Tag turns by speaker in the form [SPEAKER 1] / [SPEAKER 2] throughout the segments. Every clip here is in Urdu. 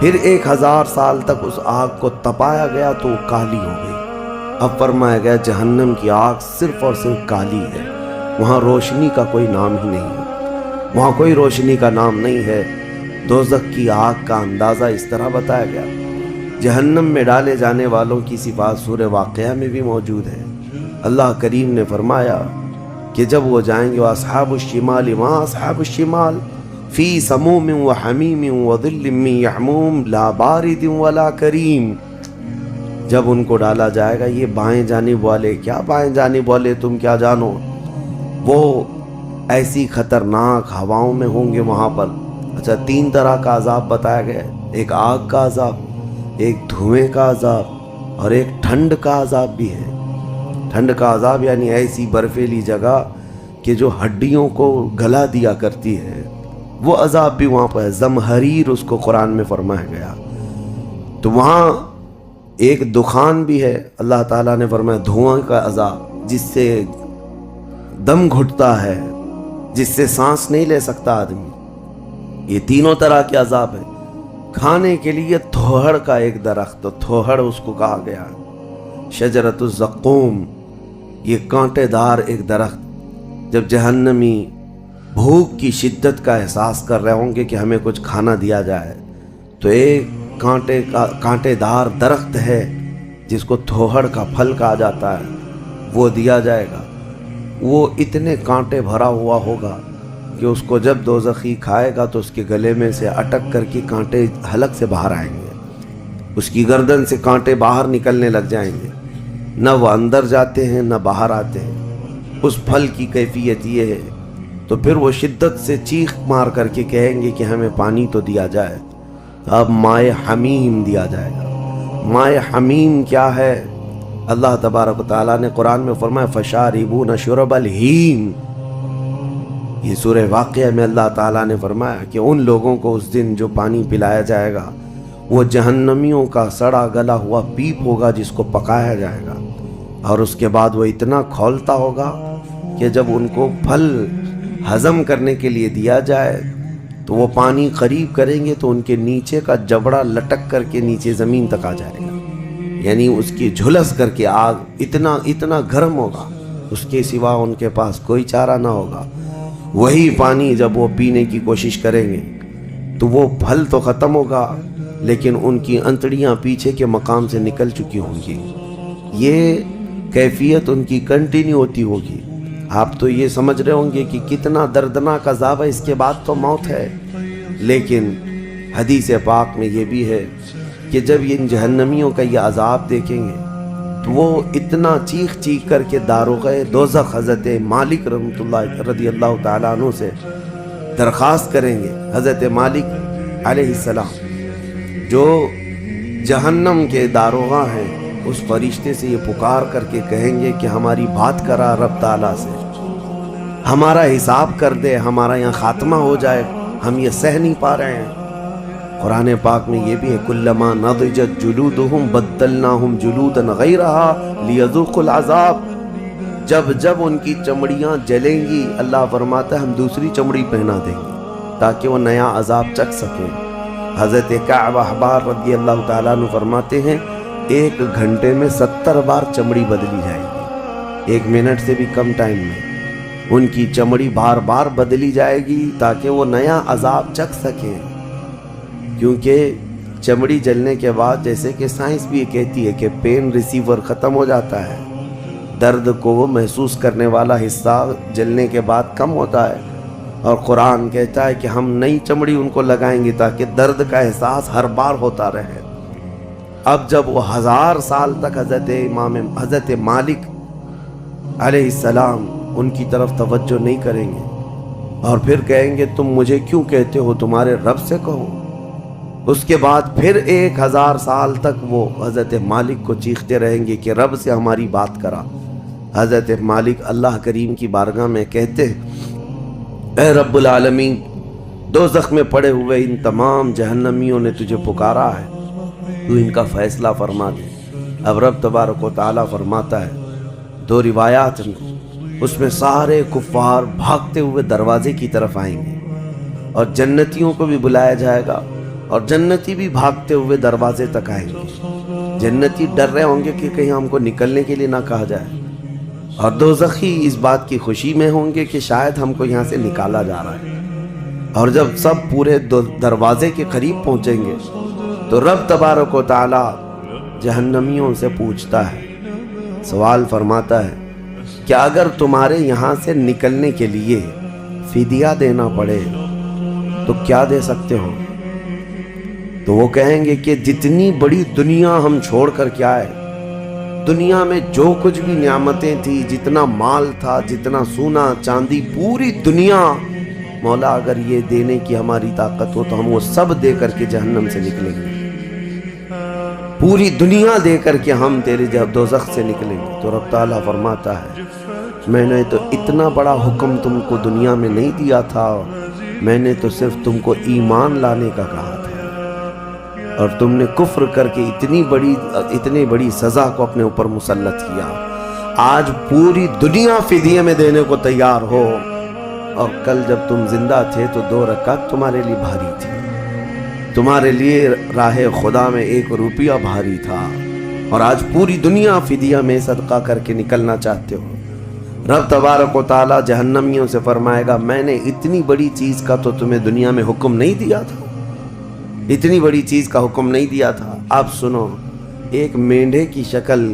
[SPEAKER 1] پھر 1000 سال تک اس آگ کو تپایا گیا تو وہ کالی ہو گئی۔ اب فرمایا گیا جہنم کی آگ صرف اور صرف کالی ہے، وہاں روشنی کا کوئی نام ہی نہیں ہے، وہاں کوئی روشنی کا نام نہیں ہے۔ دوزخ کی آگ کا اندازہ اس طرح بتایا گیا۔ جہنم میں ڈالے جانے والوں کی صفات سورہ واقعہ میں بھی موجود ہے۔ اللہ کریم نے فرمایا کہ جب وہ جائیں گے اصحاب الشمال ما اصحاب الشمال فی سموم و حمیم و ظل من یحموم لا بارد ولا کریم۔ جب ان کو ڈالا جائے گا، یہ بائیں جانب والے، کیا بائیں جانب والے تم کیا جانو، وہ ایسی خطرناک ہواؤں میں ہوں گے وہاں پر۔ اچھا، 3 طرح کا عذاب بتایا گیا ہے، ایک آگ کا عذاب، ایک دھوئیں کا عذاب اور ایک ٹھنڈ کا عذاب بھی ہے۔ ٹھنڈ کا عذاب یعنی ایسی برفیلی جگہ کہ جو ہڈیوں کو گلا دیا کرتی ہے، وہ عذاب بھی وہاں پر ہے۔ زمہریر اس کو قرآن میں فرمایا گیا۔ تو وہاں ایک دخان بھی ہے، اللہ تعالیٰ نے فرمایا دھواں کا عذاب، جس سے دم گھٹتا ہے، جس سے سانس نہیں لے سکتا آدمی۔ یہ تینوں طرح کے عذاب ہیں۔ کھانے کے لیے تھوہڑ کا ایک درخت، تو تھوہڑ اس کو کہا گیا، شجرۃ الزقوم، یہ کانٹے دار ایک درخت۔ جب جہنمی بھوک کی شدت کا احساس کر رہے ہوں گے کہ ہمیں کچھ کھانا دیا جائے، تو ایک کانٹے دار درخت ہے جس کو تھوہڑ کا پھل کہا جاتا ہے، وہ دیا جائے گا۔ وہ اتنے کانٹے بھرا ہوا ہوگا کہ اس کو جب دوزخی کھائے گا تو اس کے گلے میں سے اٹک کر کے کانٹے حلق سے باہر آئیں گے، اس کی گردن سے کانٹے باہر نکلنے لگ جائیں گے، نہ وہ اندر جاتے ہیں نہ باہر آتے ہیں۔ اس پھل کی کیفیت یہ ہے، تو پھر وہ شدت سے چیخ مار کر کے کہیں گے کہ ہمیں پانی تو دیا جائے۔ اب مائے حمیم دیا جائے گا۔ مائے حمیم کیا ہے؟ اللہ تبارک و تعالیٰ نے قرآن میں فرمایا فشاربون شرب الہیم۔ یہ سورہ واقعہ میں اللہ تعالیٰ نے فرمایا کہ ان لوگوں کو اس دن جو پانی پلایا جائے گا وہ جہنمیوں کا سڑا گلا ہوا پیپ ہوگا جس کو پکایا جائے گا، اور اس کے بعد وہ اتنا کھولتا ہوگا کہ جب ان کو پھل ہضم کرنے کے لیے دیا جائے تو وہ پانی قریب کریں گے تو ان کے نیچے کا جبڑا لٹک کر کے نیچے زمین تک آ جائے گا، یعنی اس کی جھلس کر کے آگ اتنا گرم ہوگا، اس کے سوا ان کے پاس کوئی چارہ نہ ہوگا۔ وہی پانی جب وہ پینے کی کوشش کریں گے تو وہ پھل تو ختم ہوگا لیکن ان کی انتڑیاں پیچھے کے مقام سے نکل چکی ہوں گی۔ یہ کیفیت ان کی کنٹینیو ہوتی ہوگی۔ آپ تو یہ سمجھ رہے ہوں گے کہ کتنا دردناک عذاب ہے، اس کے بعد تو موت ہے، لیکن حدیث پاک میں یہ بھی ہے کہ جب ان جہنمیوں کا یہ عذاب دیکھیں گے تو وہ اتنا چیخ چیخ کر کے داروغ دوزخ حضرت مالک رحمۃ اللہ رضی اللہ تعالیٰ عنہ سے درخواست کریں گے۔ حضرت مالک علیہ السلام جو جہنم کے داروغہ ہیں، اس فرشتے سے یہ پکار کر کے کہیں گے کہ ہماری بات کرا رب تعالیٰ سے، ہمارا حساب کر دے، ہمارا یہاں خاتمہ ہو جائے، ہم یہ سہ نہیں پا رہے ہیں۔ قرآن پاک میں یہ بھی ہے کلما نضجت جلودہم بدلناہم جلودا غیرہا لیذوقوا العذاب۔ جب ان کی چمڑیاں جلیں گی، اللہ فرماتا ہے ہم دوسری چمڑی پہنا دیں گے تاکہ وہ نیا عذاب چکھ سکیں۔ حضرت کعب احبار رضی اللہ تعالیٰ عنہ فرماتے ہیں 1 گھنٹے میں 70 بار چمڑی بدلی جائے گی، 1 منٹ سے بھی کم ٹائم میں ان کی چمڑی بار بار بدلی جائے گی تاکہ وہ نیا عذاب چکھ سکیں۔ کیونکہ چمڑی جلنے کے بعد، جیسے کہ سائنس بھی یہ کہتی ہے کہ پین ریسیور ختم ہو جاتا ہے، درد کو وہ محسوس کرنے والا حصہ جلنے کے بعد کم ہوتا ہے، اور قرآن کہتا ہے کہ ہم نئی چمڑی ان کو لگائیں گے تاکہ درد کا احساس ہر بار ہوتا رہے۔ اب جب وہ 1000 سال تک حضرت مالک علیہ السلام ان کی طرف توجہ نہیں کریں گے اور پھر کہیں گے تم مجھے کیوں کہتے ہو، تمہارے رب سے کہو، اس کے بعد پھر 1000 سال تک وہ حضرت مالک کو چیختے رہیں گے کہ رب سے ہماری بات کرا۔ حضرت مالک اللہ کریم کی بارگاہ میں کہتے ہیں اے رب العالمین، دوزخ میں پڑے ہوئے ان تمام جہنمیوں نے تجھے پکارا ہے، تو ان کا فیصلہ فرما دے۔ اب رب تبارک و تعالیٰ فرماتا ہے، 2 روایات اس میں سارے کفار بھاگتے ہوئے دروازے کی طرف آئیں گے اور جنتیوں کو بھی بلایا جائے گا اور جنتی بھی بھاگتے ہوئے دروازے تک آئیں گے۔ جنتی ڈر رہے ہوں گے کہ کہیں ہم کو نکلنے کے لیے نہ کہا جائے، اور دوزخی اس بات کی خوشی میں ہوں گے کہ شاید ہم کو یہاں سے نکالا جا رہا ہے۔ اور جب سب پورے دروازے کے قریب پہنچیں گے تو رب تبارک و تعالی جہنمیوں سے پوچھتا ہے، سوال فرماتا ہے کہ اگر تمہارے یہاں سے نکلنے کے لیے فدیہ دینا پڑے تو کیا دے سکتے ہو؟ تو وہ کہیں گے کہ جتنی بڑی دنیا ہم چھوڑ کر کے آئے، دنیا میں جو کچھ بھی نعمتیں تھی، جتنا مال تھا، جتنا سونا چاندی، پوری دنیا، مولا اگر یہ دینے کی ہماری طاقت ہو تو ہم وہ سب دے کر کے جہنم سے نکلیں گے، پوری دنیا دے کر کے ہم تیرے دوزخ سے نکلیں گے۔ تو رب تعالیٰ فرماتا ہے میں نے تو اتنا بڑا حکم تم کو دنیا میں نہیں دیا تھا، میں نے تو صرف تم کو ایمان لانے کا کہا تھا، اور تم نے کفر کر کے اتنی بڑی سزا کو اپنے اوپر مسلط کیا۔ آج پوری دنیا فدیے میں دینے کو تیار ہو، اور کل جب تم زندہ تھے تو 2 رکعت تمہارے لیے بھاری تھی، تمہارے لیے راہ خدا میں 1 روپیہ بھاری تھا، اور آج پوری دنیا فدیہ میں صدقہ کر کے نکلنا چاہتے ہو۔ رب تبارک و تعالی جہنمیوں سے فرمائے گا میں نے اتنی بڑی چیز کا تو تمہیں دنیا میں حکم نہیں دیا تھا، اتنی بڑی چیز کا حکم نہیں دیا تھا۔ اب سنو، ایک مینڈھے کی شکل،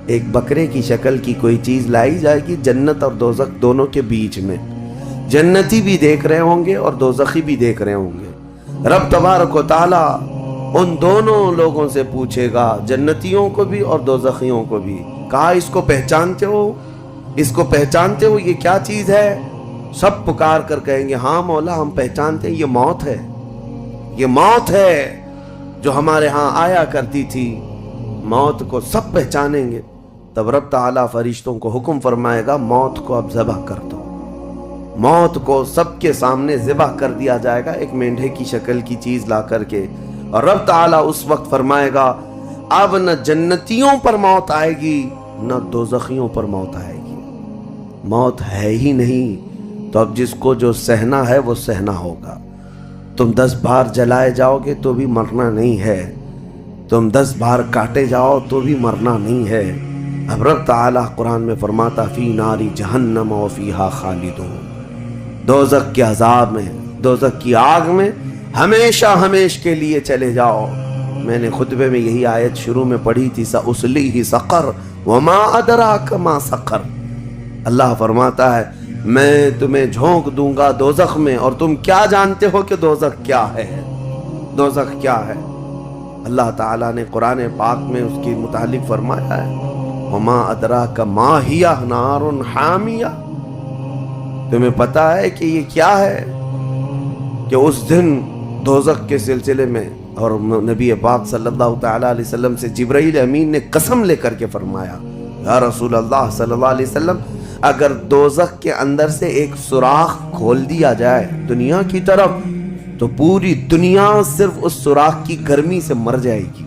[SPEAKER 1] ایک بکرے کی شکل کی کوئی چیز لائی جائے گی جنت اور دوزخ دونوں کے بیچ میں، جنتی بھی دیکھ رہے ہوں گے اور دوزخی بھی دیکھ رہے ہوں گے۔ رب تبارک و تعالی ان دونوں لوگوں سے پوچھے گا، جنتیوں کو بھی اور دوزخیوں کو بھی، کہا اس کو پہچانتے ہو؟ اس کو پہچانتے ہو؟ یہ کیا چیز ہے؟ سب پکار کر کہیں گے ہاں مولا ہم پہچانتے ہیں، یہ موت ہے، یہ موت ہے جو ہمارے ہاں آیا کرتی تھی، موت کو سب پہچانیں گے۔ تب رب تعالیٰ فرشتوں کو حکم فرمائے گا موت کو اب ذبح کر دو، موت کو سب کے سامنے ذبح کر دیا جائے گا ایک مینڈھے کی شکل کی چیز لا کر کے، اور رب تعالیٰ اس وقت فرمائے گا اب نہ جنتیوں پر موت آئے گی نہ دوزخیوں پر موت آئے گی، موت ہے ہی نہیں، تو اب جس کو جو سہنا ہے وہ سہنا ہوگا۔ تم 10 بار جلائے جاؤ گے تو بھی مرنا نہیں ہے، تم 10 بار کاٹے جاؤ تو بھی مرنا نہیں ہے۔ اب رب تعالیٰ قرآن میں فرماتا فی ناری جہنم و فیہا خالدون، دوزخ کے عذاب میں، دوزخ کی آگ میں ہمیشہ ہمیش کے لیے چلے جاؤ۔ میں نے خطبے میں یہی آیت شروع میں پڑھی تھی سأصلیہ سقر وما ادراک ما سقر، اللہ فرماتا ہے میں تمہیں جھونک دوں گا دوزخ میں، اور تم کیا جانتے ہو کہ دوزخ کیا ہے، دوزخ کیا ہے؟ اللہ تعالیٰ نے قرآن پاک میں اس کے متعلق فرمایا ہے وما ادراک ما ہی نار حامیہ، تمہیں پتا ہے کہ یہ کیا ہے؟ کہ اس دن دوزخ کے سلسلے میں، اور نبی پاک صلی اللہ تعالیٰ علیہ وسلم سے جبرائیل امین نے قسم لے کر کے فرمایا یا رسول اللہ صلی اللہ علیہ وسلم اگر دوزخ کے اندر سے ایک سوراخ کھول دیا جائے دنیا کی طرف تو پوری دنیا صرف اس سوراخ کی گرمی سے مر جائے گی،